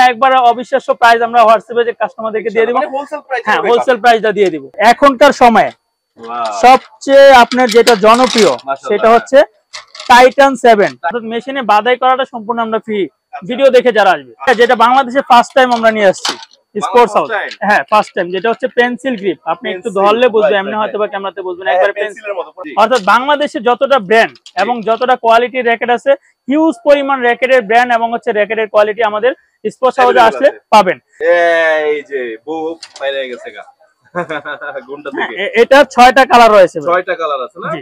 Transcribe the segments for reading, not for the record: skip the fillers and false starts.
একবার অবিশ্বাস্য প্রাইস আমরা হোয়াটসঅ্যাপে যে কাস্টমারদেরকে দিয়ে দিব, হ্যাঁ হোলসেল প্রাইসটা দিয়ে দিব। এখনকার সময়ে সবচেয়ে আপনার যেটা জনপ্রিয় সেটা হচ্ছে টাইটান 7, অর্থাৎ মেশিনে বাদাই করাটা সম্পূর্ণ আমরা ফ্রি, ভিডিও দেখে যারা আসবে। যেটা বাংলাদেশে ফার্স্ট টাইম আমরা নিয়ে আসছি স্পোর্টস হাউস, হ্যাঁ ফার্স্ট টাইম, যেটা হচ্ছে পেন্সিল গ্রিপ। আপনি একটু ধরলে বুঝবেন, এমনি হয়তো বা ক্যামেরাতে বুঝবেন, একবার পেন্সিলের মতো। অর্থাৎ বাংলাদেশে যতটা ব্র্যান্ড এবং যতটা কোয়ালিটির র‍্যাকেট আছে, হিউজ পরিমাণ র‍্যাকেটের ব্র্যান্ড এবং হচ্ছে র‍্যাকেটের কোয়ালিটি আমাদের স্পোর্টস হাউসে আসলে পাবেন। এই যে বউ বাইরে গেছে গা গুন্ডা থেকে। এটা 6টা কালার রয়েছে, 6টা কালার আছে না? জি,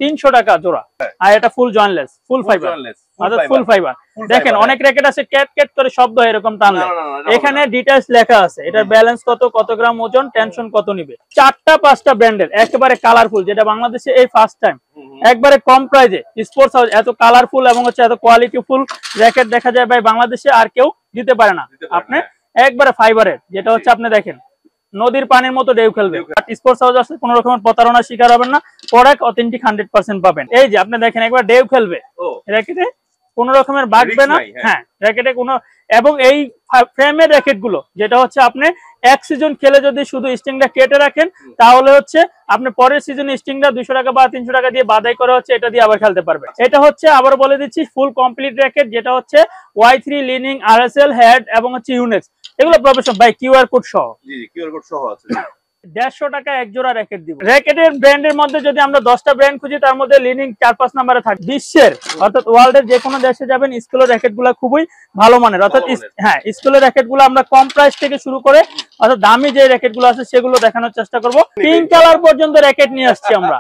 300 টাকা জোড়া। আর এটা ফুল জয়েন্টলেস, ফুল ফাইবার, অর্থাৎ ফুল ফাইবার। দেখেন অনেক র‍্যাকেট আছে ক্যাট ক্যাট করে শব্দ এরকম টানলে, এখানে ডিটেইলস লেখা আছে, এটার ব্যালেন্স কত, কত গ্রাম ওজন, টেনশন কত নিবে। 4টা 5টা ব্র্যান্ডের একেবারে কালারফুল, যেটা বাংলাদেশে এই ফার্স্ট টাইম একবারে কম প্রাইসে স্পোর্টস হাউস এত কালারফুল এবং হচ্ছে এত কোয়ালিটিফুল র‍্যাকেট দেখা যায় ভাই বাংলাদেশে আর কেউ দিতে পারে না। আপনি একবারে ফাইবারের, যেটা হচ্ছে আপনি দেখেন নদীর পানির মতো ঢেউ খেলবে। স্পোর্টস হাউস আসলে কোনো রকমের প্রতারণার শিকার হবেন না, প্রোডাক্ট অথেন্টিক 100% পাবেন। এই যে আপনি দেখেন একবার ঢেউ খেলবে, র‍্যাকেটে কোনো রকমের বাগবে না, হ্যাঁ র‍্যাকেটে কোনো। এবং এই ফ্রেমের র‍্যাকেট গুলো যেটা হচ্ছে আপনি এক সিজন খেলে যদি শুধু স্টিংটা কেটে রাখেন, তাহলে হচ্ছে আপনি পরের সিজনে স্টিংটা 200 টাকা বা 300 টাকা দিয়ে বাদাই করে হচ্ছে এটা দিয়ে আবার খেলতে পারবেন। এটা হচ্ছে আবার বলে দিচ্ছি ফুল কমপ্লিট র‍্যাকেট, যেটা হচ্ছে Y3 লিনিং, RSL হেড এবং হচ্ছে ইউনেক্স, এগুলো প্রফেশনাল ভাই, কিউআর কোড সহ। জি কিউআর কোড সহ আছে। 150 টাকা এক জোড়া র‍্যাকেট দিব। র‍্যাকেটের ব্র্যান্ডের মধ্যে যদি আমরা 10টা ব্র্যান্ড খুঁজি, তার মধ্যে লিনিং 4-5 নম্বরে থাকে। বিশ্বের অর্থাৎ ওয়ার্ল্ডের যে কোনো দেশে যাবেন, স্কুলের র‍্যাকেটগুলো খুবই ভালো মানের, অর্থাৎ হ্যাঁ স্কুলের র‍্যাকেটগুলো আমরা কম প্রাইস থেকে শুরু করে অর্থাৎ দামি যে র‍্যাকেটগুলো আছে সেগুলো দেখানোর চেষ্টা করব। পিঙ্ক কালার পর্যন্ত র‍্যাকেট নিয়ে আসছি আমরা,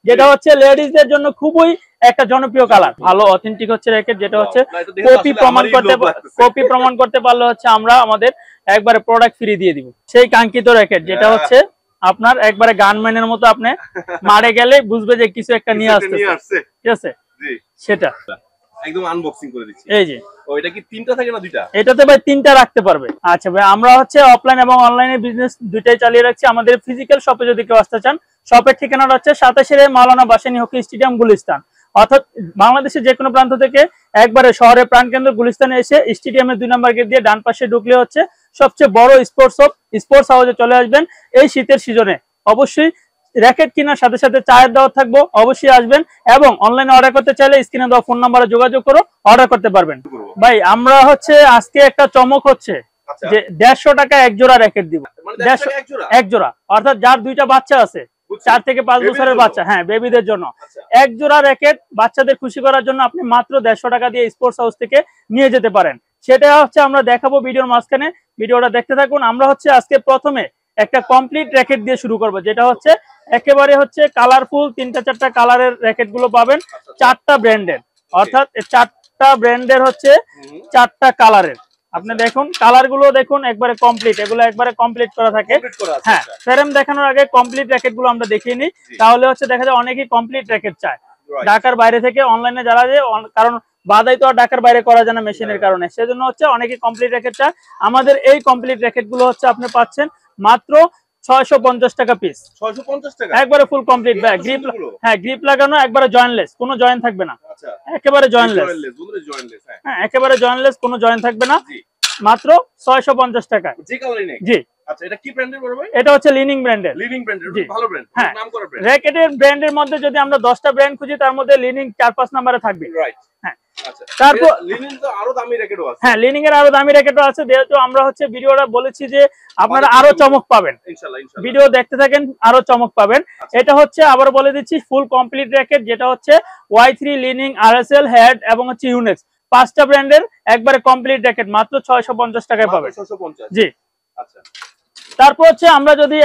যেটা হচ্ছে লেডিজদের জন্য খুবই একটা জনপ্রিয় কালার। ভালো অথেন্টিক হচ্ছে র‍্যাকেট, যেটা হচ্ছে কপি প্রমাণ করতে পারলে হচ্ছে আমরা আমাদের একবারে প্রোডাক্ট ফ্রি দিয়ে দিব। সেই কাঙ্ক্ষিত র‍্যাকেট, যেটা হচ্ছে আপনার একবারে গানম্যানের মতো, আপনি মারে গেলে বুঝবে যে কিছু একটা নিয়ে আসছে, ঠিক আছে? জি সেটা একদম আনবক্সিং করে দিচ্ছি। এই যে ওইটা কি 3টা থাকে না 2টা? এটাতে ভাই 3টা রাখতে পারবে। আচ্ছা ভাই, আমরা হচ্ছে অফলাইন এবং অনলাইনে বিজনেস দুইটাই চালিয়ে রাখছি। আমাদের ফিজিক্যাল শপে যদি কেউ আসতে চান, শপের ঠিকানাটা হচ্ছে 27 মাওলানা ভাসানী হকি স্টেডিয়াম, গুলিস্তান। অর্থাৎ বাংলাদেশের যে কোনো প্রান্ত থেকে একবারে শহরের প্রাণকেন্দ্র গুলিস্তানে এসে স্টেডিয়ামের 2 নম্বর গেট দিয়ে ডান পাশে ঢুকলে হচ্ছে সবচেয়ে বড় স্পোর্টস হাউসে চলে আসবেন। এই শীতের সিজনে অবশ্যই র‍্যাকেট কেনার সাথে সাথে চায়ের দাওয়াত থাকবো, অবশ্যই আসবেন। এবং অনলাইনে অর্ডার করতে চাইলে স্ক্রিনে দেওয়া ফোন নাম্বারে যোগাযোগ করে অর্ডার করতে পারবেন। ভাই আমরা হচ্ছে আজকে একটা চমক হচ্ছে যে 150 টাকা এক জোড়া র‍্যাকেট দিব। 150 এক জোড়া, অর্থাৎ যার 2টা বাচ্চা আছে, 4 থেকে 5 বছরের বাচ্চা, হ্যাঁ বেবিদের জন্য এক জোড়া র‍্যাকেট বাচ্চাদের খুশি করার জন্য আপনি মাত্র 150 টাকা দিয়ে স্পোর্টস হাউস থেকে নিয়ে যেতে পারেন। সেটা হচ্ছে আমরা দেখাবো ভিডিওর মাঝখানে, ভিডিওটা দেখতে থাকুন। আমরা হচ্ছে আজকে প্রথমে একটা কমপ্লিট র‍্যাকেট দিয়ে শুরু করব, যেটা হচ্ছে একেবারে হচ্ছে কালারফুল 3টা-4টা কালারের র‍্যাকেট গুলো পাবেন, 4টা ব্র্যান্ডের, অর্থাৎ 4টা ব্র্যান্ডের হচ্ছে 4টা কালারের। আপনি দেখুন কালার গুলো দেখুন একবারে কমপ্লিট, এগুলো একবারে কমপ্লিট করা থাকে। হ্যাঁ ফ্রেম দেখানোর আগে কমপ্লিট র‍্যাকেট গুলো আমরা দেখিয়ে নিই, তাহলে হচ্ছে দেখা যায় অনেকেই কমপ্লিট র‍্যাকেট চায় ঢাকার বাইরে থেকে, অনলাইনে যারা যায়, কারণ বাদাই তো আর ঢাকার বাইরে করা যায় না মেশিনের কারণে, সেজন্য হচ্ছে অনেকেই কমপ্লিট র‍্যাকেট চায়। আমাদের এই কমপ্লিট র‍্যাকেট গুলো হচ্ছে আপনি পাচ্ছেন মাত্র 650 টাকা পিস। 650 টাকা একবারে ফুল কমপ্লিট ব্যাগ, গ্রিপ, হ্যাঁ গ্রিপ লাগানো, একবারে জয়েন্টলেস, কোনো জয়েন্ট থাকবে না। আচ্ছা একেবারে জয়েন্টলেস, হ্যাঁ একেবারে জয়েন্টলেস, কোনো জয়েন্ট থাকবে না, মাত্র 650 টাকা। যে কালারই নেই। জি আচ্ছা এটা কি ব্র্যান্ডের বড় ভাই? এটা হচ্ছে লিনিং ব্র্যান্ডের। লিনিং ব্র্যান্ডের, ভালো ব্র্যান্ড, নাম করা ব্র্যান্ড। র‍্যাকেটের ব্র্যান্ডের মধ্যে যদি আমরা 10টা ব্র্যান্ড খুঁজি, তার মধ্যে লিনিং 4-5 নম্বরে থাকবে। রাইট, হ্যাঁ। আচ্ছা তারপর লিনিং তো আরো দামি র‍্যাকেটও আছে। হ্যাঁ লিনিং এর আরো দামি র‍্যাকেটও আছে, যেহেতু আমরা হচ্ছে ভিডিওটা বলেছি যে আপনারা আরো চমক পাবেন, ইনশাআল্লাহ ভিডিও দেখতে থাকেন, আরো চমক পাবেন। এটা হচ্ছে আবার বলে দিচ্ছি ফুল কমপ্লিট র‍্যাকেট, যেটা হচ্ছে Y3 লিনিং, RSL হেড এবং হচ্ছে ইউনেক্স, 5টা ব্র্যান্ডের একবারে কমপ্লিট র‍্যাকেট মাত্র 650 টাকায় পাবেন। 650, জি। আচ্ছা তারপর হচ্ছে আমরা যদি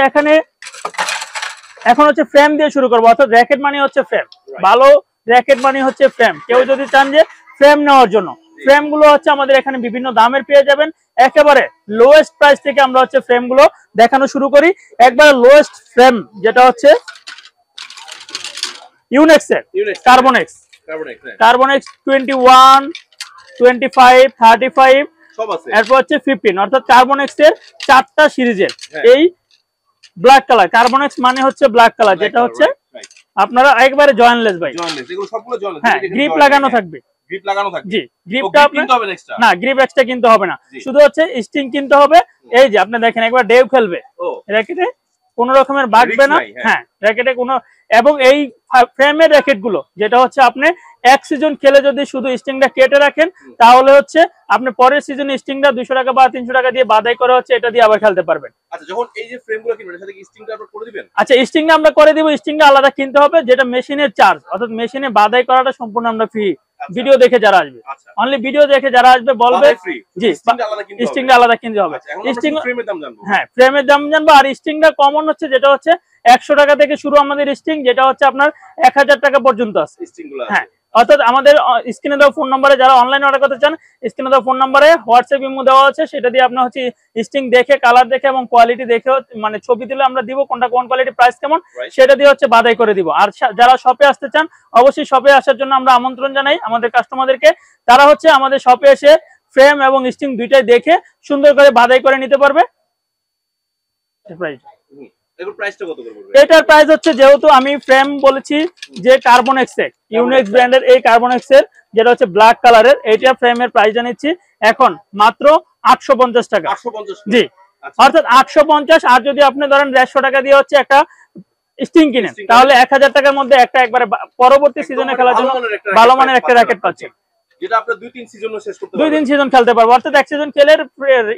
এখন হচ্ছে ফ্রেম দিয়ে শুরু করবো, অর্থাৎ র‍্যাকেট মানে হচ্ছে ফ্রেম, ভালো র‍্যাকেট মানে হচ্ছে ফ্রেম। কেউ যদি চান যে ফ্রেম নেওয়ার জন্য, ফ্রেম গুলো হচ্ছে আমাদের এখানে বিভিন্ন দামের পেয়ে যাবেন। একেবারে লোয়েস্ট প্রাইস থেকে আমরা হচ্ছে ফ্রেম গুলো দেখানো শুরু করি। একবারে লোয়েস্ট ফ্রেম যেটা হচ্ছে ইউনেক্সের কার্বনেক্স 21, 25, 35 সব আছে। এরপর হচ্ছে 15, অর্থাৎ কার্বনেক্স এর 4টা সিরিজের এই ব্ল্যাক কালার। কার্বনেক্স মানে হচ্ছে ব্ল্যাক কালার, যেটা হচ্ছে আপনারা একবারে জয়েন্টলেস ভাই, জয়েন্টলেস, এগুলো সবগুলো জয়েন্টলেস, হ্যাঁ গ্রিপ লাগানো থাকবে, গ্রিপ লাগানো থাকে। জি, ও গ্রিপটা গ্রিপ আপনার কিনতে হবে না এক্সট্রা। না, গ্রিপ এক্সট্রা কিনতে হবে না, জি। শুধু হচ্ছে স্টিং কিনতে হবে। এই যে আপনি দেখেন একবার ডেভ খেলবে ও র্যাকেটে, কোনো রকমের বাগবে রিস্ক না। নাই, হ্যাঁ। হ্যাঁ, র্যাকেটে কোনো, এবং এই ফ্রেমের র্যাকেট গুলো যেটা হচ্ছে আপনি এক সিজন খেলে যদি শুধু স্টিংটা কেটে রাখেন, তাহলে হচ্ছে আপনি পরের সিজনে স্টিংটা 200 টাকা বা 300 টাকা দিয়ে বাদাই করে হচ্ছে এটা দিয়ে আবার খেলতে পারবেন। আচ্ছা, যখন এই যে ফ্রেমগুলো কিনবেন এর সাথে কি স্টিংটা আপনারা করে দিবেন? আচ্ছা, স্টিংটা আমরা করে দিব, স্টিংটা আলাদা কিনতে হবে, যেটা মেশিনের চার্জ, অর্থাৎ মেশিনে বাদাই করাটা সম্পূর্ণ আমরা ফ্রি। ভিডিও দেখে যারা আসবে, আচ্ছা, অনলি ভিডিও দেখে যারা আসবে বলবে বাদাই ফ্রি। জি, স্টিংটা আলাদা কিনতে হবে। স্টিংটা আলাদা কিনতে হবে। আচ্ছা, এখন আমরা স্টিং, শুধু ফ্রেমের দাম জানবো। হ্যাঁ, ফ্রেমের দাম জানবো। আর স্টিংটা কমন হচ্ছে যেটা হচ্ছে 100 টাকা থেকে শুরু আমাদের স্টিং, যেটা হচ্ছে আপনার 1000 টাকা পর্যন্ত আছে। স্টিংগুলো আছে। হ্যাঁ, অর্থাৎ আমাদের স্ক্রিনে দেওয়া ফোন নম্বরে যারা অনলাইন অর্ডার করতে চান, স্ক্রিনে দেওয়া ফোন নম্বরে হোয়াটসঅ্যাপ ইমো দেওয়া আছে, সেটা দিয়ে আপনার হচ্ছে স্টিং দেখে, কালার দেখে এবং কোয়ালিটি দেখে, মানে ছবি দিলে আমরা দিব কোনটা কোন কোয়ালিটি, প্রাইস কেমন, Right. সেটা দিয়ে হচ্ছে বাদাই করে দিব। আর যারা শপে আসতে চান, অবশ্যই শপে আসার জন্য আমরা আমন্ত্রণ জানাই আমাদের কাস্টমারদেরকে। তারা হচ্ছে আমাদের শপে এসে ফ্রেম এবং স্টিং দুইটাই দেখে সুন্দর করে বাদাই করে নিতে পারবে। হুম। এগুলোর প্রাইসটা কত করে পড়বে? এটার প্রাইস হচ্ছে, যেহেতু আমি ফ্রেম বলেছি যে কার্বন এক্সেক, ইউনিক্স ব্র্যান্ডের এই কার্বন এক্সের যেটা হচ্ছে ব্ল্যাক কালারের, এইটা ফ্রেমের প্রাইস জানিয়েছি এখন মাত্র 850 টাকা। 850। জি, আচ্ছা, অর্থাৎ 850। আর যদি আপনি ধরেন 150 টাকা দিয়ে হচ্ছে একটা স্টিং কিনেন, স্টিং তাহলে 1000 টাকার মধ্যে একটা একবারে পরবর্তী সিজনে খেলার জন্য ভালো মানের একটা র্যাকেট পাচ্ছেন, যেটা আপনারা 2-3 সিজনও শেষ করতে 2-3 পারবেন। সিজন খেলতে পারবো। অর্থাৎ এক সিজন খেলে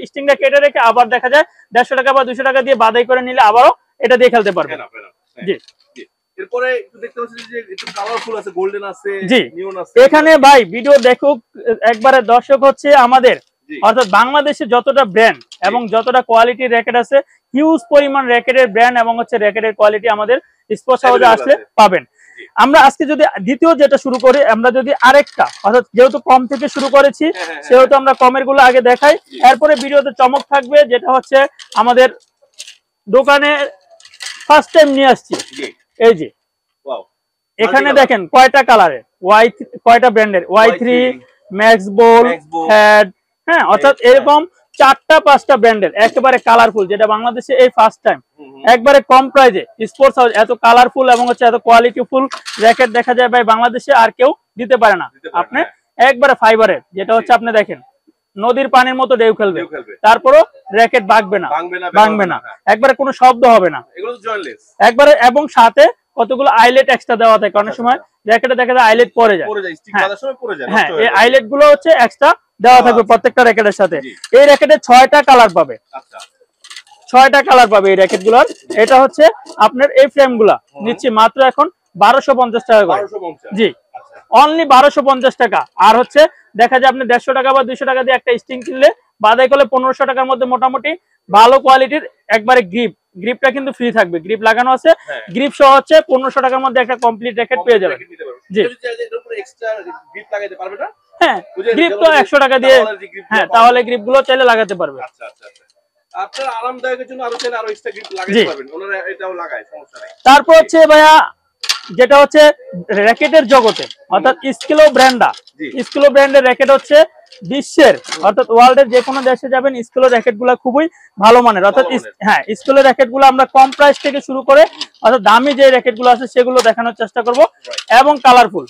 স্টিংটা কেটে রেখে আবার দেখা যায় 150 টাকা বা 200 টাকা দিয়ে বাদাই করে নিলে আবারও এটা দিয়ে খেলতে পারবে। Enough, enough, হ্যাঁ। জি, জি। এরপরে একটু দেখতে পাচ্ছি যে একটু কালারফুল আছে, গোল্ডেন আছে, জি। নিয়ন আছে। এখানে ভাই ভিডিও দেখুক একবারে দর্শক হচ্ছে আমাদের, জি। অর্থাৎ বাংলাদেশে যতটা ব্র্যান্ড এবং যতটা কোয়ালিটির র্যাকেট আছে, হিউজ পরিমাণ র্যাকেটের ব্র্যান্ড এবং হচ্ছে র্যাকেটের কোয়ালিটি আমাদের স্পোর্টস হাউসে Available আসলে আছে। পাবেন। আমরা আজকে যদি দ্বিতীয় যেটা শুরু করি, আমরা যদি আরেকটা, অর্থাৎ যেহেতু কম থেকে শুরু করেছি হ্যাঁ। সেহেতু আমরা কমের গুলো আগে দেখাই, এরপরে ভিডিওতে চমক থাকবে, যেটা হচ্ছে আমাদের দোকানে ফার্স্ট টাইম নিয়ে আসছি। জি। এই যে ওয়াও। এখানে দেখেন কয়টা কালারের, কয়টা ব্র্যান্ডের, Y3, ম্যাক্স বোল, Max Ball, হেড, হ্যাঁ, অর্থাৎ হ্যাঁ। এরকম 4টা-5টা ব্র্যান্ডের একেবারে কালারফুল, যেটা বাংলাদেশে এই ফার্স্ট টাইম হুম। একবারে কম প্রাইজে স্পোর্টস হাউস এত কালারফুল এবং হচ্ছে এত কোয়ালিটিফুল র্যাকেট দেখা যায় ভাই বাংলাদেশে আর কেউ দিতে পারে না। দিতে পারে না, আপনি একবারে ফাইবারের, যেটা হচ্ছে আপনি দেখেন নদীর পানির মতো ঢেউ খেলবে, ঢেউ খেলবে। তারপরও র্যাকেট ভাঙবে না, ভাঙবে না, হ্যাঁ, একবারে কোনো শব্দ হবে না এগুলো তো জয়েন্টলেস। একবারে, এবং সাথে কতগুলো আইলেট এক্সট্রা দেওয়া থাকে, অনেক সময় র্যাকেটে দেখা যায় আইলেট পড়ে যায়। পড়ে যায়, স্টিক হ্যাঁ। বাঁধার সময় পড়ে যায়, হ্যাঁ, নষ্ট হয়ে এই যায়। আইলেট গুলো হচ্ছে এক্সট্রা দেওয়া থাকবে আচ্ছা। প্রত্যেকটা র্যাকেটের সাথে। জি। এই র্যাকেটে 6টা কালার পাবে, আচ্ছা, 6টা কালার পাবে এই র্যাকেট গুলোর। এটা হচ্ছে আপনার এই ফ্রেম গুলা নিচ্ছি মাত্র এখন 1250 টাকা করে। 1250। জি, আচ্ছা, অনলি 1250 টাকা। আর হচ্ছে দেখা যায় আপনি 150 টাকা বা 200 টাকা দিয়ে একটা স্টিং কিনলে বাদাই করলে 1500 টাকার মধ্যে মোটামুটি ভালো কোয়ালিটির একবারে গ্রিপটা কিন্তু ফ্রি থাকবে, গ্রিপ লাগানো আছে, হ্যাঁ। গ্রিপ সহ হচ্ছে 1500 টাকার মধ্যে একটা কমপ্লিট র্যাকেট পেয়ে যাবেন। র্যাকেট নিতে পারবেন। জি। যদি চাইলে এর উপরে এক্সট্রা গ্রিপ লাগাইতে পারবে না? হ্যাঁ, বুঝে গ্রিপ যেমন তো যে 100 টাকা দিয়ে, টাওয়ালের যে grip গুলো হ্যাঁ, পাওয়া তাহলে যায়। গ্রিপ গুলো চাইলে লাগাতে পারবে। আচ্ছা। আপনার আরামদায়কের জন্য আরো চাইলে আরো এক্সট্রা গ্রিপ জি। লাগাইতে পারবেন। ওনারা এটাও লাগায়, সমস্যা নাই। তারপর হচ্ছে ভাইয়া যেটা হচ্ছে র্যাকেটের জগতে, অর্থাৎ স্কিলো ব্র্যান্ডা, জি। স্কিলো ব্র্যান্ডের র্যাকেট হচ্ছে বিশ্বের, অর্থাৎ ওয়ার্ল্ডের যে কোনো দেশে যাবেন স্কিলো র্যাকেট গুলা খুবই ভালো মানের, অর্থাৎ ভালো মানের। হ্যাঁ, স্কিলো র্যাকেট গুলো আমরা কম প্রাইস থেকে শুরু করে অর্থাৎ দামি যে র্যাকেট গুলো আছে সেগুলো দেখানোর চেষ্টা করব, এবং কালারফুল।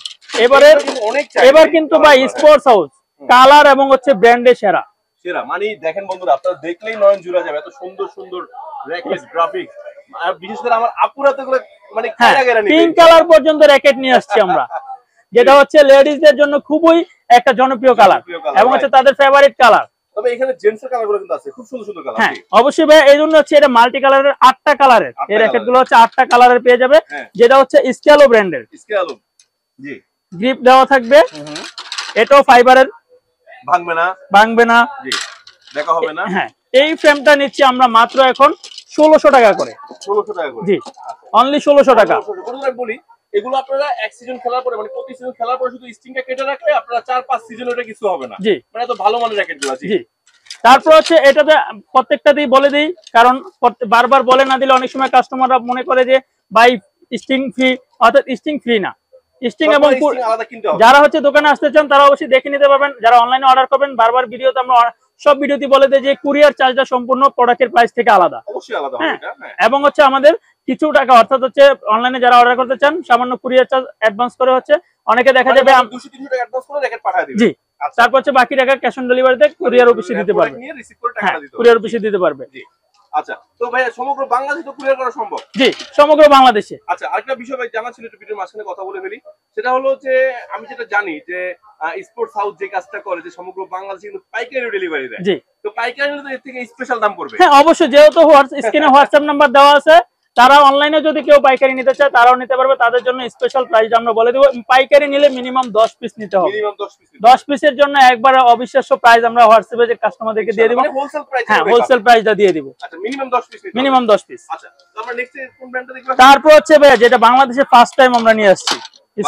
এবারে এগুলো কিন্তু অনেক চাহিদা, এবার কিন্তু ভাই colour, স্পোর্টস হাউস কালার এবং হচ্ছে ব্র্যান্ডের সেরা। সেরা মানে দেখেন বন্ধুরা, আপনারা দেখলেই নয়ন জুড়ে যাবে, এত সুন্দর সুন্দর র্যাকেট, গ্রাফিক্স। আর বিশেষ করে আমার আপুরা তো এগুলো মানে হ্যাঁ, কায়রা কায়রা নিবে। পিঙ্ক কালার পর্যন্ত র্যাকেট নিয়ে আসছি আমরা, যেটা হচ্ছে লেডিজদের জন্য খুবই একটা জনপ্রিয় কালার জনপ্রিয় colour, এবং হচ্ছে right. তাদের ফেভারিট কালার। তবে এখানে জেন্টস এর কালারগুলো কিন্তু আছে, খুব সুন্দর সুন্দর কালার। হ্যাঁ, অবশ্যই ভাই, এই জন্য হচ্ছে এটা মাল্টি কালারের 8টা কালারের, 8টা এই র্যাকেট colour। গুলো হচ্ছে 8টা কালারের পেয়ে যাবে, হ্যাঁ। যেটা হচ্ছে স্কেলো ব্র্যান্ডের, স্কেল। জি। গ্রিপ দেওয়া থাকবে, হুম। এটাও ফাইবারের, ভাঙবে না। ভাঙবে না। জি। দেখা হবে না। হ্যাঁ, এই ফ্রেমটা নিচ্ছি আমরা মাত্র এখন 1600 টাকা করে। 1600 টাকা করে। জি, অনলি 1600 টাকা। বন্ধুরা বলি, এগুলো আপনারা এক সিজন খেলার পরে মানে প্রতি সিজন খেলার পরে শুধু স্টিংটা কেটে রাখলে আপনারা 4-5 সিজন ওটা কিছু হবে না। জি। মানে এত ভালো মানের র্যাকেটগুলো। জি। জি, তারপর হচ্ছে এটাতে প্রত্যেকটাতেই বলে দিই, কারণ বারবার বলে না দিলে অনেক সময় কাস্টমাররা মনে করে যে ভাই স্টিং ফ্রি, অর্থাৎ স্টিং ফ্রি না, স্টিং এবং স্টিং আলাদা কিনতে হবে। যারা হচ্ছে দোকানে আসতে চান তারা অবশ্যই দেখে নিতে পারবেন, যারা অনলাইনে অর্ডার করবেন বারবার ভিডিওতে আমরা সব ভিডিওতে বলে দেয় যে কুরিয়ার চার্জটা সম্পূর্ণ প্রোডাক্টের প্রাইস থেকে আলাদা, অবশ্যই আলাদা হবে হ্যাঁ, এটা। হ্যাঁ। এবং হচ্ছে আমাদের কিছু টাকা অর্থাৎ হচ্ছে অনলাইনে যারা অর্ডার করতে চান সামান্য কুরিয়ার চার্জ অ্যাডভান্স করে হচ্ছে অনেকে দেখা যাবে 200-300 টাকা অ্যাডভান্স করে রেকেট পাঠিয়ে দিবেন। জি, তারপর হচ্ছে বাকি টাকা ক্যাশ অন ডেলিভারিতে কুরিয়ার অফিসে দিতে পারবে, নিয়ে রিসিভ করে হ্যাঁ টাকা দিতে কুরিয়ার অফিসে দিতে পারবে। জি আচ্ছা, তো ভাইয়া সমগ্র বাংলাদেশে তো কুরিয়ার করা সম্ভব? জি, সমগ্র বাংলাদেশে। আচ্ছা, আরেকটা বিষয় ভাই জানা ছিল, একটু ভিডিওর মাঝখানে কথা বলে ফেলি। সেটা হলো যে আমি যেটা জানি যে স্পোর্টস হাউস যে কাজটা করে যে সমগ্র বাংলাদেশে কিন্তু পাইকারি ডেলিভারি দেয়। জি, তো পাইকারি নিলে তো এর থেকে স্পেশাল দাম পড়বে। হ্যাঁ অবশ্যই, যেহেতু স্ক্রিনে হোয়াটসঅ্যাপ নাম্বার দেওয়া আছে, তারা অনলাইনে যদি কেউ পাইকারি নিতে চায় তারাও নিতে পারবে। তাদের জন্য স্পেশাল প্রাইস আমরা বলে দেব। পাইকারি নিলে মিনিমাম 10 পিস নিতে হবে। Minimum 10 piece. 10 পিসের জন্য একবার অবিশ্বাস্য প্রাইস আমরা হোয়াটসঅ্যাপে যে কাস্টমারদেরকে দিয়ে দিব, মানে হোলসেল প্রাইস। হ্যাঁ হোলসেল প্রাইসটা দিয়ে দিব। আচ্ছা, মিনিমাম 10 পিস। Minimum 10 piece. আচ্ছা, তো আমরা নেক্সট কোন ব্র্যান্ডটা দেখব? তারপর হচ্ছে ভাই যেটা বাংলাদেশে ফার্স্ট টাইম আমরা নিয়ে আসছি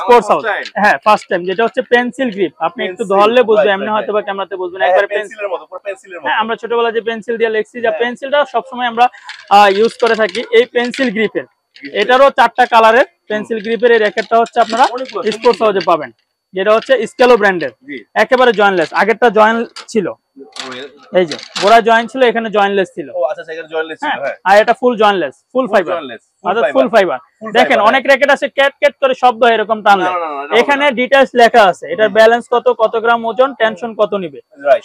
স্পোর্টস হাউস, হ্যাঁ ফার্স্ট টাইম, যেটা হচ্ছে পেন্সিল গ্রিপ। আপনি একটু ধরলে বুঝবেন, এমনি হয়তো বা ক্যামেরাতে বুঝবেন। একবার পেন্সিলের মতো, পুরো পেন্সিলের মতো। হ্যাঁ, আমরা ছোটবেলায় যে পেন্সিল দিয়ে লিখছি, যে পেন্সিলটা সবসময় আমরা ইউজ করে থাকি। এই পেন্সিল গ্রিপের এটারও 4টা কালারের পেন্সিল গ্রিপের এই র্যাকেটটা হচ্ছে আপনারা স্পোর্টস হাউসে পাবেন, যেটা হচ্ছে স্কেলো ব্র্যান্ডের, একেবারে জয়েন্টলেস। আগেরটা জয়েন্ট ছিল, এই যে গোড়া জয়েন্ট ছিল, এখানে জয়েন্টলেস ছিল। ও আচ্ছা, সেখানে জয়েন্টলেস ছিল। হ্যাঁ, আর এটা ফুল জয়েন্টলেস, ফুল ফাইবার, অর্থাৎ ফুল ফাইবার। দেখেন অনেক র্যাকেট আছে ক্যাট ক্যাট করে শব্দ হয় এরকম টানলে, এখানে ডিটেইলস লেখা আছে, এটার ব্যালেন্স কত, কত গ্রাম ওজন, টেনশন কত নিবে,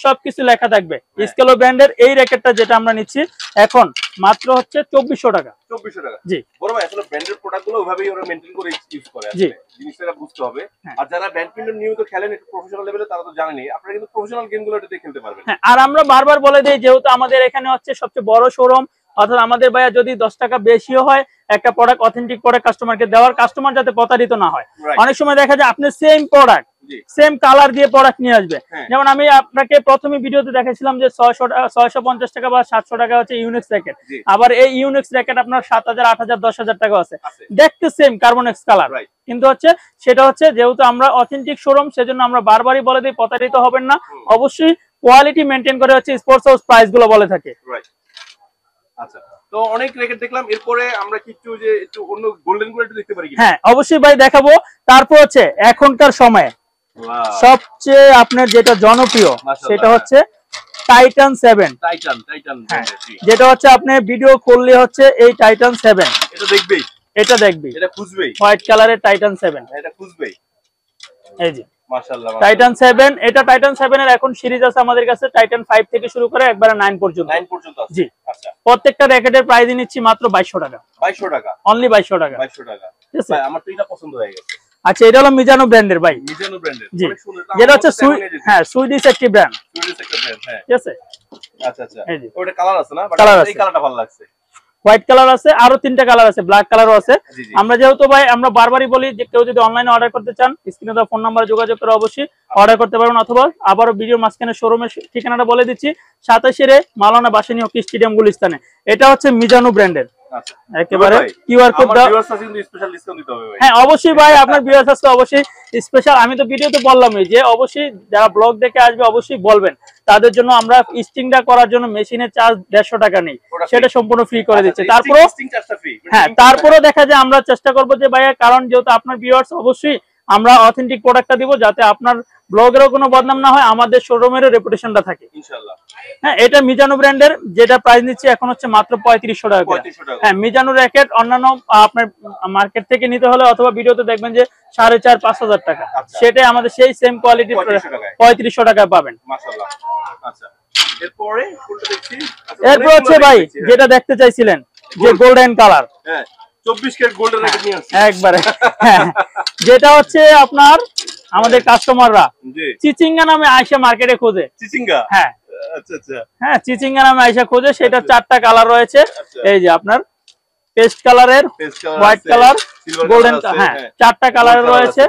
সবকিছু লেখা থাকবে। স্কেলো ব্র্যান্ডের এই র্যাকেটটা যেটা আমরা নিচ্ছি এখন মাত্র হচ্ছে 2400 টাকা। 2400 টাকা। জি, বড় ভাই আসলে ব্র্যান্ডের প্রোডাক্টগুলো ওইভাবেই ওরা মেইনটেইন করে ইউজ করে। জি, জিনিসটা বুঝতে হবে। আর যারা ব্যাডমিন্টন নিয়মিত খেলেন একটু প্রফেশনাল লেভেলে, তারা তো জানেনই, আপনারা কিন্তু প্রফেশনাল গেমগুলো এটাতে খেলতে পারবেন। হ্যাঁ, আর আমরা বারবার বলে দেই, যেহেতু আমাদের এখানে হচ্ছে সবচেয়ে বড় শোরুম, অর্থাৎ আমাদের ভাইয়া যদি 10 টাকা বেশিও হয় একটা প্রোডাক্ট অথেন্টিক প্রোডাক্ট কাস্টমারকে দেওয়ার, কাস্টমার যাতে প্রতারিত না হয়। অনেক সময় দেখা যায় আপনি সেম প্রোডাক্ট সেম কালার দিয়ে প্রোডাক্ট নিয়ে আসবে। যেমন আমি আপনাকে প্রথমে ভিডিওতে দেখাইছিলাম যে 650 টাকা বা 700 টাকা হচ্ছে ইউনিক্স র্যাকেট, আবার এই ইউনিক্স র্যাকেট আপনার 7000, 8000, 10,000 টাকা আছে, দেখতে সেম কার্বনেক্স কালার, কিন্তু হচ্ছে সেটা হচ্ছে যেহেতু আমরা অথেন্টিক শোরুম, সেজন্য আমরা বারবারই বলে দিই প্রতারিত হবেন না, অবশ্যই কোয়ালিটি মেনটেন করে হচ্ছে স্পোর্টস হাউস প্রাইস গুলো বলে থাকে। আচ্ছা, তো অনেক র্যাকেট দেখলাম, এরপরে আমরা কি একটু অন্য গোল্ডেন গুলো একটু দেখতে পারি কি? হ্যাঁ অবশ্যই ভাই দেখাবো। তারপর হচ্ছে এখনকার সময়ে সবচেয়ে আপনার যেটা জনপ্রিয় সেটা হচ্ছে টাইটান 7। টাইটান, যেটা হচ্ছে আপনি ভিডিও করলে হচ্ছে এই টাইটান 7 এটা দেখবি, এটা খুঁজবেই, হোয়াইট কালারের টাইটান 7, এটা খুঁজবেই। এই যে মাশাআল্লাহ টাইটান 7, এটা টাইটান 7 এর এখন সিরিজ আছে আমাদের কাছে, টাইটান 5 থেকে শুরু করে একবারে 9 পর্যন্ত। আছে। জি, আচ্ছা, প্রত্যেকটা র্যাকেটের প্রাইস নিচ্ছি মাত্র 2200 টাকা। 2200 টাকা, অনলি 2200 টাকা। 2200 টাকা। ভাই আমার তো এটা পছন্দ হয়ে গেছে। আচ্ছা, এটা হলো মিজানো ব্র্যান্ডের ভাই, মিজানো ব্র্যান্ডের, অনেক সুন্দর। যেটা হচ্ছে সুইডিশ একটি ব্র্যান্ড, হ্যাঁ ঠিক আছে। আচ্ছা আচ্ছা, ওটা কালার আছে না? এই কালারটা ভালো লাগছে। হোয়াইট কালার আছে, আরো 3টা কালার আছে, ব্ল্যাক কালারও আছে। আমরা যেহেতু ভাই আমরা বারবারই বলি যে কেউ যদি অনলাইনে অর্ডার করতে চান স্ক্রিনে দেওয়া ফোন নাম্বারে যোগাযোগ করে অবশ্যই অর্ডার করতে পারবেন, অথবা আবারও ভিডিও মাঝখানে শোরুমের ঠিকানাটা বলে দিচ্ছি, 27 মাওলানা ভাসানী হকি স্টেডিয়াম গুলিস্তানে। এটা হচ্ছে মিজানো ব্র্যান্ডের, একেবারে কিউআর কোড দাও। হ্যাঁ অবশ্যই ভাই, আপনার ভিউয়ার্স আজকে অবশ্যই স্পেশাল। আমি তো ভিডিওতে বললামই যে অবশ্যই যারা ব্লগ দেখে আসবে অবশ্যই বলবেন, তাদের জন্য আমরা স্টিংটা করার জন্য মেশিনের চার্জ 150 টাকা নেই, সেটা সম্পূর্ণ ফ্রি করে দিচ্ছে। তারপরে হ্যাঁ, তারপরে দেখা যায় আমরা চেষ্টা করবো যে ভাইয়া, কারণ যেহেতু আপনার ভিউয়ার্স অবশ্যই আমরা অথেন্টিক প্রোডাক্টটা দিব, যাতে আপনার ব্লগেরও কোনো বদনাম না হয়, আমাদের শোরুমেরও রেপুটেশনটা থাকে ইনশাআল্লাহ। হ্যাঁ, এটা মিজানো ব্র্যান্ডের, যেটা প্রাইস নিচ্ছে এখন হচ্ছে মাত্র 3500 টাকা। হ্যাঁ, মিজানো র্যাকেট অন্যান্য আপনার মার্কেট থেকে নিতে হলে অথবা ভিডিওতে দেখবেন যে 4500-5000 টাকা, সেটাই আমাদের সেই সেম কোয়ালিটি 3500 টাকায় পাবেন। মাশাআল্লাহ। আচ্ছা, এরপর হচ্ছে ভাই যেটা দেখতে চাইছিলেন যে গোল্ডেন কালার, হ্যাঁ 24 ক্যারেট গোল্ডেন র্যাকেট নিয়ে আসছে একবারে, যেটা হচ্ছে আপনার আমাদের কাস্টমাররা চিচিঙ্গা নামে আয়সা মার্কেটে খোঁজে। চিচিঙ্গা, হ্যাঁ আচ্ছা আচ্ছা, হ্যাঁ চিচিঙ্গা নামে আয়সা খোঁজে। সেটা 4টা কালার রয়েছে, এই যে আপনার পেস্ট কালারের, হোয়াইট কালার, গোল্ডেন, হ্যাঁ 4টা কালার রয়েছে।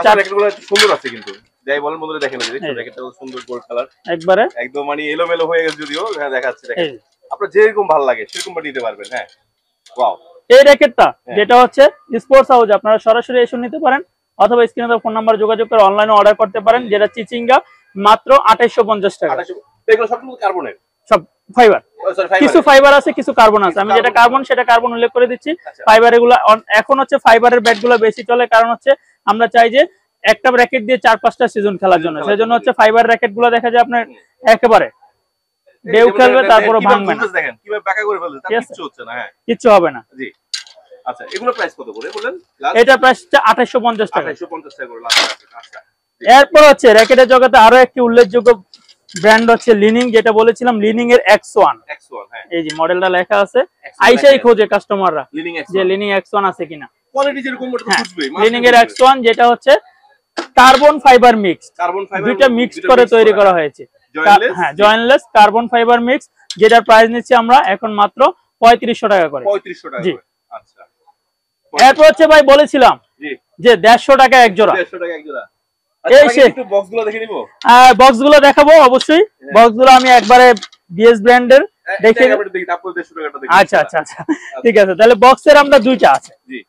র্যাকেটগুলো একটু সুন্দর আছে কিন্তু, যাই বলেন বন্ধুরা দেখেন, র্যাকেটটা সুন্দর গোল্ড কালার, একবারে একদম মানে এলোমেলো হয়ে গেছে যদিও, হ্যাঁ দেখাচ্ছে, দেখেন আপনার যেরকম ভালো লাগে সেরকম নিতে পারবেন। হ্যাঁ ওয়াও, এই র্যাকেটটা যেটা হচ্ছে স্পোর্টস হাউস, আপনারা সরাসরি এসে নিতে পারেন অথবা স্ক্রিনে দেওয়া ফোন নাম্বার যোগাযোগ করে অনলাইনে অর্ডার করতে পারেন। যেটা চিচিঙ্গা মাত্র 2850 টাকা। এগুলো সবগুলো কার্বনের, সব ফাইবার, কিছু ফাইবার আছে কিছু কার্বন আছে। আমি যেটা কার্বন সেটা কার্বন উল্লেখ করে দিচ্ছি। ফাইবার এগুলো এখন হচ্ছে ফাইবারের ব্যাটগুলো বেশি চলে, কারণ হচ্ছে আমরা চাই যে একটা র্যাকেট দিয়ে 4-5টা সিজন খেলার জন্য, সেজন্য হচ্ছে ফাইবার র্যাকেট গুলো দেখা যায় আপনার একেবারে ঢেউ খেলবে তারপরে ভাঙবে না। দেখেন কিভাবে বাঁকা করে ফেলছে, তার কিছু হচ্ছে না। হ্যাঁ, কিছু হবে না। জি। আচ্ছা, এগুলো প্রাইস কত করে বলেন? এটা প্রাইস হচ্ছে 2850 টাকা। 2850 টাকা করে লাস্ট। আচ্ছা, এরপর হচ্ছে র‍্যাকেটের জগতে আরো একটি উল্লেখযোগ্য ব্র্যান্ড হচ্ছে লিনিং, যেটা বলেছিলাম লিনিং এর X1। হ্যাঁ, এই যে মডেলটা লেখা আছে, আইসাই খোঁজে কাস্টমাররা লিনিং যে লিনিং X1 আছে কিনা। কোয়ালিটি যেরকম ওটা তো খুঁজবেই। লিনিং এর X1 যেটা হচ্ছে কার্বন ফাইবার মিক্স, দুইটা মিক্স করে তৈরি করা হয়েছে। হ্যাঁ, জয়েন্টলেস কার্বন ফাইবার মিক্স, যেটার প্রাইস নিচ্ছি আমরা এখন মাত্র 3500 টাকা করে। 3500 টাকা। জি। আচ্ছা, এরপর হচ্ছে ভাই বলেছিলাম যে 150 টাকা এক জোড়া। 150 টাকা এক জোড়া। এই সে একটু বক্সগুলো দেখে নিব। বক্সগুলো দেখাবো অবশ্যই। বক্সগুলো আমি একবারে বিএস ব্র্যান্ডের দেখে তারপর 150 টাকাটা দেখি। আচ্ছা আচ্ছা আচ্ছা, ঠিক আছে। তাহলে বক্সের আমরা দুইটা আছে। জি।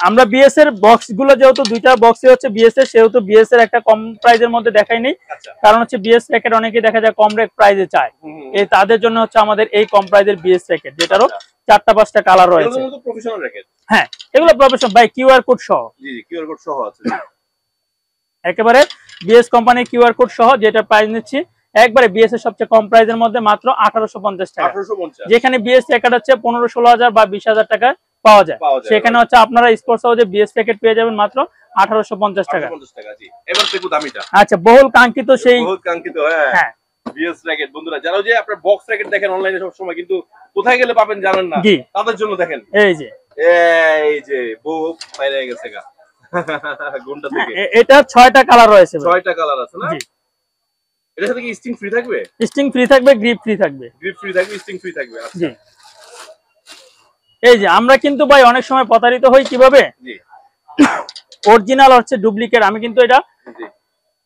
আমরা বিএস এর বক্সগুলো যেহেতু দুইটা বক্সই হচ্ছে বিএস এর, সেহেতু বিএস এর একটা কম প্রাইজের মধ্যে দেখাইনি। কারণ হচ্ছে বিএস র্যাকেট অনেকেই দেখা যায় কম রেট প্রাইজে চায়, এই তাদের জন্য হচ্ছে আমাদের এই কম প্রাইজের বিএস র্যাকেট, যেটারও 4টা-5টা কালার রয়েছে। এগুলো তো প্রফেশনাল র্যাকেট। হ্যাঁ, এগুলো প্রফেশনাল ভাই, কিউআর কোড সহ। জি জি, কিউআর কোড সহ আছে। একেবারে বিএস কোম্পানির কিউআর কোড সহ, যেটা প্রাইস নিচ্ছি একবারে বিএস এর সবচেয়ে কম প্রাইজের মধ্যে মাত্র 1850 টাকা। 1850। যেখানে বিএস র্যাকেট হচ্ছে 15-16 বা 20,000 টাকায় পাওয়া যায়, সেখানে হচ্ছে আপনারা স্পোর্টস হাউসে বিএস প্যাকেট পেয়ে যাবেন মাত্র 1850 টাকা। 1850 টাকা। জি, এবার দেখো দামিটা। আচ্ছা, বহুল কাঙ্ক্ষিত সেই বহুল কাঙ্ক্ষিত। হ্যাঁ, বিএস র্যাকেট বন্ধুরা, যারা যে আপনার বক্স র্যাকেট দেখেন অনলাইনে সব সময়, কিন্তু কোথায় গেলে পাবেন জানেন না, তাদের জন্য দেখেন এই যে বউ বাইরে গেছে গা গুণটা থেকে। এটা 6টা কালার রয়েছে। 6টা কালার আছে না? জি। এটার সাথে কি স্টিং ফ্রি থাকবে? স্টিং ফ্রি থাকবে, গ্রিপ ফ্রি থাকবে। গ্রিপ ফ্রি থাকবে, স্টিং ফ্রি থাকবে। আচ্ছা। জি। এই যে আমরা কিন্তু ভাই অনেক সময় প্রতারিত হই কিভাবে? জি। অরিজিনাল হচ্ছে ডুপ্লিকেট, আমি কিন্তু এটা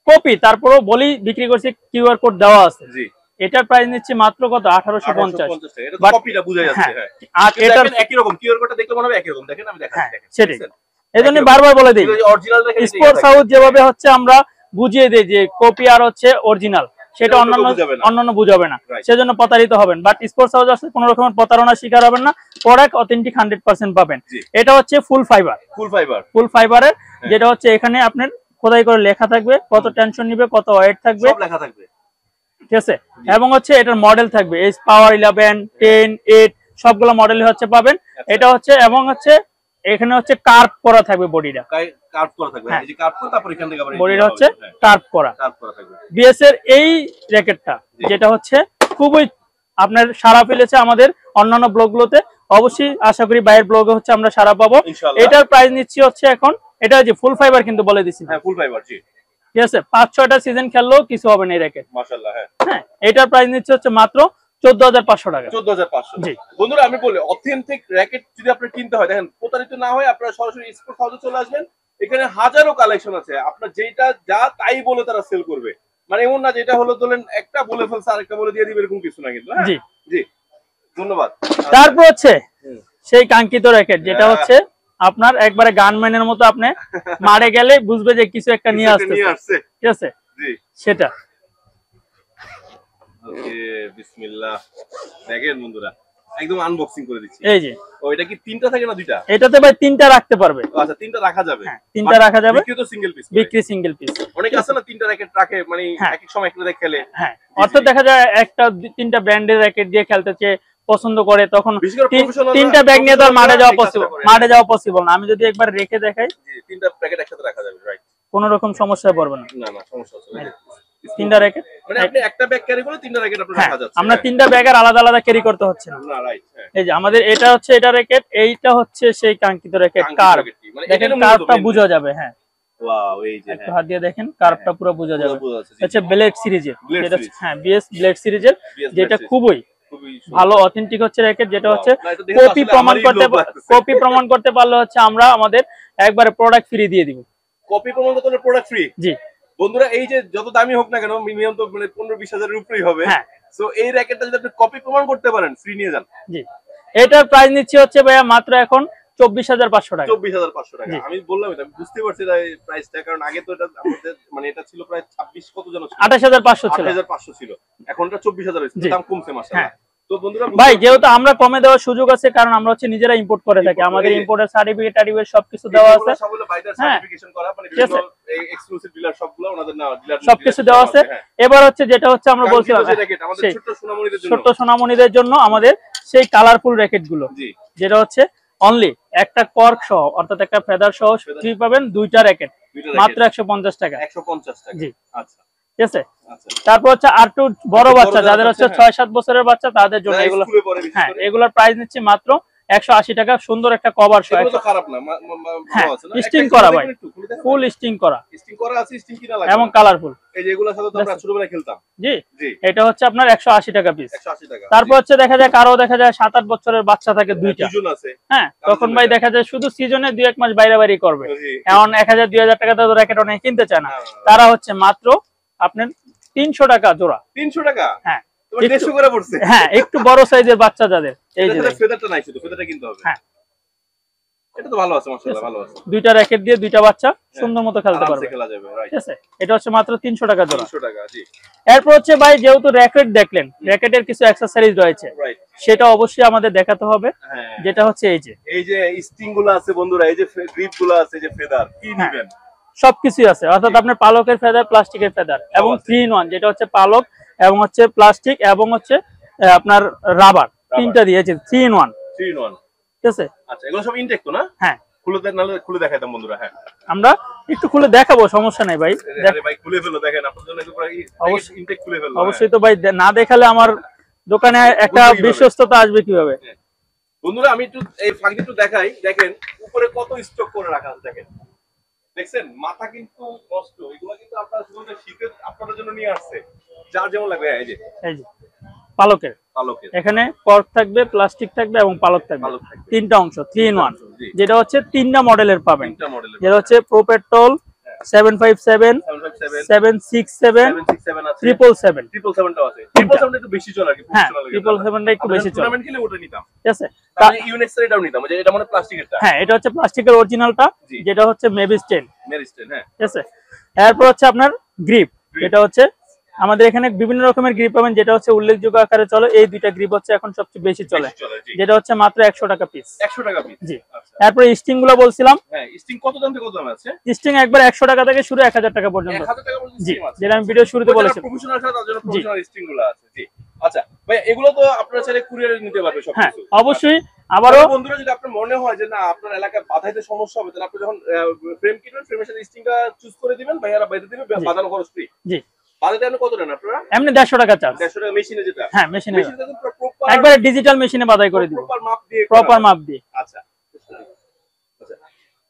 কপি তারপরেও বলি বিক্রি করছি, কিউআর কোড দেওয়া আছে। জি। এটার প্রাইস নিচ্ছে মাত্র কত? 1850 টাকা। এটা তো কপিটা বোঝা যাচ্ছে। হ্যাঁ, আর এটার একই রকম, কিউআর কোডটা দেখলে মনে হবে একই রকম। দেখেন আমি দেখাচ্ছি, দেখেন সেটাই। এজন্য বারবার বলে দিই, অরিজিনাল দেখেন স্পোর্টস হাউস যেভাবে হচ্ছে আমরা বুঝিয়ে দেই যে কপি আর হচ্ছে অরিজিনাল, সেটা অন্যান্য বুঝাবে না, সেজন্য প্রতারিত হবেন। বাট স্পোর্টস হাউস আছে কোনো রকমের প্রতারণার শিকার হবেন না, প্রোডাক্ট অথেন্টিক 100% পাবেন। এটা হচ্ছে ফুল ফাইবারের, যেটা হচ্ছে এখানে আপনার খোদাই করে লেখা থাকবে কত টেনশন নিবে, কত ওয়েট থাকবে, সব লেখা থাকবে। ঠিক আছে। এবং হচ্ছে এটার মডেল থাকবে এস পাওয়ার 11, 10, 8 সবগুলো মডেলই হচ্ছে পাবেন। এটা হচ্ছে এবং হচ্ছে এখানে হচ্ছে কার্ভ করা থাকবে, বডিটা কার্ভ করা থাকবে। এই যে কার্ভ করে তারপর এখান থেকে আবার বডিটা হচ্ছে কার্ভ করা থাকবে। বিএস এর এই র্যাকেটটা যেটা হচ্ছে খুবই আপনার সাড়া ফেলেছে আমাদের অন্যান্য ব্লগগুলোতে। অবশ্যই আশা করি বাইরের ব্লগে হচ্ছে আমরা সাড়া পাবো। এটার প্রাইস নিচ্ছি হচ্ছে এখন, এটা যে ফুল ফাইবার কিন্তু বলে দিছি। হ্যাঁ, ফুল ফাইবার। জি, ঠিক আছে। 5-6টা সিজন খেললেও কিছু হবে না এই র্যাকেট। মাশাআল্লাহ। হ্যাঁ, এটার প্রাইস নিচ্ছে হচ্ছে মাত্র 14500 টাকা। 14500। জি বন্ধুরা, আমি বলি অথেন্টিক র্যাকেট যদি আপনার কিনতে হয়, দেখেন প্রতারিত না হয় আপনারা সরাসরি স্পোর্টস হাউসে চলে আসবেন। এখানে হাজারো কালেকশন আছে, আপনার যেটা যা তাই বলে তারা সেল করবে। মানে এমন না যেটা হলো ধরেন একটা বলে ফেলছে আরেকটা বলে দিয়ে দিবে, এরকম কিছু না কিন্তু। জি জি, ধন্যবাদ। তারপর হচ্ছে সেই কাঙ্ক্ষিত র্যাকেট যেটা হচ্ছে আপনার একবারে গানম্যানের মতো, আপনি মারে গেলে বুঝবে যে কিছু একটা নিয়ে আসছে, ঠিক আছে। জি, সেটা। ওকে, বিসমিল্লাহ। দেখেন বন্ধুরা, একদম আনবক্সিং করে দিচ্ছি। এই যে এটা কি 3টা থাকে না 2টা? এটাতে ভাই 3টা রাখতে পারবে। আচ্ছা, 3টা রাখা যাবে। হ্যাঁ, 3টা রাখা যাবে। বিক্রি তো সিঙ্গেল পিস। বিক্রি সিঙ্গেল পিস। অনেক আছে না 3টা র্যাকেট রাখে, মানে এক এক সময় একটা খেলে। হ্যাঁ, অর্থাৎ দেখা যায় একটা 3টা ব্র্যান্ডের র্যাকেট দিয়ে খেলতে পছন্দ করে, তখন 3টা ব্যাগ নিয়ে তো মাঠে যাওয়া পসিবল না। আমি যদি একবার রেখে দেখাই, 3টা প্যাকেট একসাথে রাখা যাবে। রাইট, কোনো রকম সমস্যায় পড়বে না। না না, সমস্যা হচ্ছে না। 3টা র্যাকেট মানে আপনি একটা ব্যাগ ক্যারি করে 3টা র্যাকেট আপনার রাখা যাচ্ছে। আমরা 3টা ব্যাগ আর আলাদা আলাদা ক্যারি করতে হচ্ছে না। রাইট। এই যে আমাদের এটা হচ্ছে এটা র্যাকেট, এইটা হচ্ছে সেই কাঙ্ক্ষিত র্যাকেট। কার্ভ, দেখেন কার্ভটা বোঝা যাবে। হ্যাঁ, ওয়াও, এই যে একটু হাত দিয়ে দেখেন, কার্ভটা পুরো বোঝা যাবে। আচ্ছা, ব্লেড সিরিজের, যেটা হ্যাঁ বিএস ব্লেড সিরিজের, যেটা খুবই ভালো অথেন্টিক হচ্ছে র্যাকেট, যেটা হচ্ছে কপি প্রমাণ করতে পারলে হচ্ছে আমরা আমাদের একবারে প্রোডাক্ট ফ্রি দিয়ে দিব। কপি প্রমাণ করতে হলে প্রোডাক্ট ফ্রি। জি বন্ধুরা, এই যে যত দামি হোক না কেন, মিনিমাম তো মানে 15-20 হাজারের উপরেই হবে। হ্যাঁ, সো এই র্যাকেটটা যদি আপনি কপি প্রমাণ করতে পারেন, ফ্রি নিয়ে যান। জি, এটার প্রাইস নিচ্ছে হচ্ছে ভাইয়া মাত্র এখন 24500 টাকা। 24500 টাকা। আমি বললাম এটা, আমি বুঝতে পারছি না এই প্রাইসটা, কারণ আগে তো এটা আমাদের মানে এটা ছিল প্রায় 26 কত যেন ছিল, 28500 ছিল। 28500 ছিল, এখন এটা 24000 হয়েছে, দাম কমছে মাশাআল্লাহ। তো বন্ধুরা ভাই যেহেতু আমরা কমে দেওয়ার সুযোগ আছে, কারণ আমরা হচ্ছে নিজেরা ইম্পোর্ট করে থাকি, আমাদের ইম্পোর্টের সার্টিফিকেট টার্টিফিকেট সবকিছু দেওয়া আছে, সবগুলো বাইদার সার্টিফিকেশন করা, মানে বিভিন্ন এক্সক্লুসিভ ডিলার সবগুলো ওনাদের না ডিলার সবকিছু দেওয়া আছে। এবার হচ্ছে যেটা হচ্ছে আমরা বলছিলাম আমাদের ছোট সোনামণিদের জন্য আমাদের সেই কালারফুল র্যাকেট গুলো, যেটা হচ্ছে অনলি একটা কর্ক সহ অর্থাৎ একটা ফেদার সহ ফ্রি পাবেন, দুইটা র্যাকেট মাত্র 150 টাকা। 150 টাকা, জি আচ্ছা ঠিক আছে। তারপর হচ্ছে আর একটু বড় বাচ্চা যাদের হচ্ছে 6-7 বছরের বাচ্চা তাদের জন্য এগুলো, হ্যাঁ এগুলোর প্রাইস নিচ্ছি মাত্র 180 টাকা। সুন্দর একটা কভার সহ, এগুলো তো খারাপ না, হ্যাঁ স্টিং করা ভাই, ফুল স্টিং করা আছে, স্টিং কিনা লাগে এবং কালারফুল। এই যে এগুলোর সাথে তো আমরা ছোটবেলায় খেলতাম। জি এটা হচ্ছে আপনার 180 টাকা পিস। 180 টাকা। তারপর হচ্ছে দেখা যায় কারো দেখা যায় 7-8 বছরের বাচ্চা থাকে দুইটা, দুজন আছে, হ্যাঁ তখন ভাই দেখা যায় শুধু সিজনে 2-1 মাস বাইরে বাইরে করবে, এখন 1000-2000 টাকা তো র্যাকেট অনেকে কিনতে চায় না, তারা হচ্ছে মাত্র আপনার 300 টাকা জোড়া। 300 টাকা, হ্যাঁ তোমার 150 করে পড়ছে। হ্যাঁ একটু বড় সাইজের বাচ্চা যাদের, এই যে ফেদারটা নাই, শুধু ফেদারটা কিনতে হবে। হ্যাঁ এটা তো ভালো আছে, মাশাআল্লাহ ভালো আছে। দুইটা র্যাকেট দিয়ে দুইটা বাচ্চা সুন্দর মতো খেলতে পারবে, খেলা যাবে, রাইট। ঠিক আছে। এটা হচ্ছে মাত্র 300 টাকা জোড়া। 300 টাকা, জি। এরপর হচ্ছে ভাই যেহেতু র্যাকেট দেখলেন, র্যাকেটের কিছু অ্যাকসেসরিজ রয়েছে, রাইট, সেটা অবশ্যই আমাদের দেখাতে হবে। যেটা হচ্ছে এই যে স্টিং গুলো আছে বন্ধুরা, এই যে গ্রিপ গুলো আছে, যে ফেদার কি নেবেন সবকিছু আছে, অর্থাৎ আপনার পালকের ফেদার, প্লাস্টিকের ফেদার এবং 3-in-1, যেটা হচ্ছে পালক এবং হচ্ছে প্লাস্টিক এবং হচ্ছে আপনার রাবার, তিনটা দিয়েছে 3-in-1, 3-in-1, ঠিক আছে। আচ্ছা এগুলো সব ইনটেক তো না? হ্যাঁ খুলে দেখাইতাম বন্ধুরা। হ্যাঁ আমরা একটু খুলে দেখাবো, সমস্যা নাই ভাই। আরে ভাই খুলে ফেলো, দেখেন আপনাদের জন্য একটু অবশ্যই ইনটেক খুলে ফেলো। অবশ্যই তো ভাই, না দেখালে আমার দোকানে একটা বিশ্বস্ততা আসবে কিভাবে। বন্ধুরা আমি একটু এই ফাঁকি একটু দেখাই, দেখেন উপরে কত স্টক করে রাখা আছে, দেখেন দেখছেন, মাথা কিন্তু নষ্ট। এগুলো কিন্তু আপনারা শুধু শীতে আপনাদের জন্য নিয়ে আসছে, যার যেমন লাগবে। এই যে পালকের, এখানে কর্ক থাকবে, প্লাস্টিক থাকবে এবং পালক থাকবে, তিনটা অংশ 3-in-1, যেটা হচ্ছে তিনটা মডেলের পাবেন, যেটা হচ্ছে প্রো পেট্রোল 757, 767, 777, 777 আছে। 777 একটু বেশি চলে আর কি, হ্যাঁ 777টা একটু বেশি চলে, টুর্নামেন্ট খেলে ওটা নিতাম, ঠিক আছে। তাহলে ইউনিক্স এটাও নিতাম, যে এটা মানে প্লাস্টিকেরটা। হ্যাঁ এটা হচ্ছে প্লাস্টিকের অরিজিনালটা, যেটা হচ্ছে মেবিস্টেন, হ্যাঁ ঠিক আছে। এরপর হচ্ছে আপনার গ্রিপ, যেটা হচ্ছে আমাদের এখানে বিভিন্ন রকমের গ্রিপ পাবেন, যেটা হচ্ছে উল্লেখযোগ্য আকারে চলে। এই দুইটা গ্রিপ হচ্ছে এখন সবচেয়ে বেশি চলে, যেটা হচ্ছে মাত্র 100 টাকা পিস। 100 টাকা পিস, জি। তারপরে স্টিং গুলো বলছিলাম, হ্যাঁ স্টিং কত দাম থেকে কত দাম আছে? স্টিং একবার 100 টাকা থেকে শুরু 1000 টাকা পর্যন্ত। 1000 টাকা পর্যন্ত জি, স্টিং আছে, যেটা আমি ভিডিও শুরুতে বলেছি, প্রফেশনাল ছাড়া তার জন্য প্রফেশনাল স্টিং গুলো আছে। জি আচ্ছা ভাই, এগুলো তো আপনারা চাইলে কুরিয়ারে নিতে পারবে সব হ্যাঁ কিছু। অবশ্যই। আবারও বন্ধুরা যদি আপনার মনে হয় যে না আপনার এলাকায় বাঁধাইতে সমস্যা হবে, তাহলে আপনি যখন ফ্রেম কিনবেন, ফ্রেমের সাথে স্টিংটা চুজ করে দিবেন, ভাইয়ারা বেঁধে দিবে, বাঁধানো খরচ ফ্রি। জি। বাঁধাতে আপনি কত নেন আপনারা? এমনি 150 টাকা চার্জ। 150 টাকা মেশিনে যেটা? হ্যাঁ মেশিনে, প্রপার একবারে ডিজিটাল মেশিনে বাঁধাই করে দিব, প্রপার মাপ দিয়ে, প্রপার মাপ দিয়ে। আচ্ছা